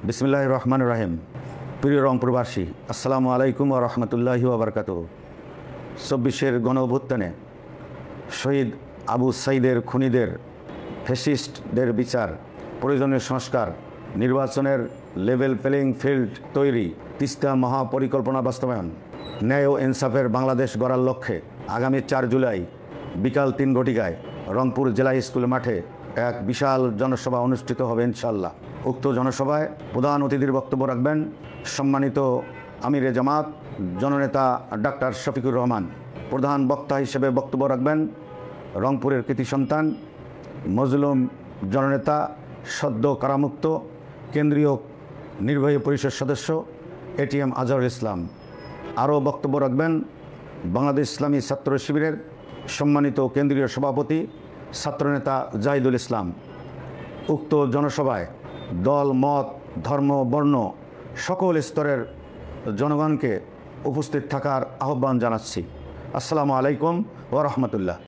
বিসমিল্লাহির রহমানির রহিম। প্রিয় রংপুরবাসী, আসসালামু আলাইকুম ওয়া রাহমাতুল্লাহি ওয়া বারাকাতুহু। ২৪-এর গণঅভ্যুত্থানে শহীদ আবু সাঈদের খুনিদের, ফ্যাসিস্টদের বিচার, প্রয়োজনীয় সংস্কার, নির্বাচনের লেভেল প্লেইং ফিল্ড তৈরি, তিস্তা মহাপরিকল্পনা বাস্তবায়ন, ন্যায় ও ইনসাফের বাংলাদেশ গড়ার লক্ষ্যে আগামী ৪ জুলাই বিকাল ৩ ঘটিকায় রংপুর জেলা স্কুল মাঠে এক বিশাল জনসভা অনুষ্ঠিত হবে ইনশাআল্লাহ। উক্ত জনসভায় প্রধান অতিথির বক্তব্য রাখবেন সম্মানিত আমিরে জামাত জননেতা ডাক্তার শফিকুর রহমান। প্রধান বক্তা হিসেবে বক্তব্য রাখবেন রংপুরের কৃতি সন্তান মজলুম জননেতা সদ্য কারামুক্ত কেন্দ্রীয় নির্বাহী পরিষদ সদস্য এটিএম আজহারুল ইসলাম। আরও বক্তব্য রাখবেন বাংলাদেশ ইসলামী ছাত্র শিবিরের সম্মানিত কেন্দ্রীয় সভাপতি ছাত্রনেতা জাহিদুল ইসলাম। উক্ত জনসভায় দল, মত, ধর্ম, বর্ণ সকল স্তরের জনগণকে উপস্থিত থাকার আহ্বান জানাচ্ছি। আসসালামু আলাইকুম ওয়া রাহমাতুল্লাহ।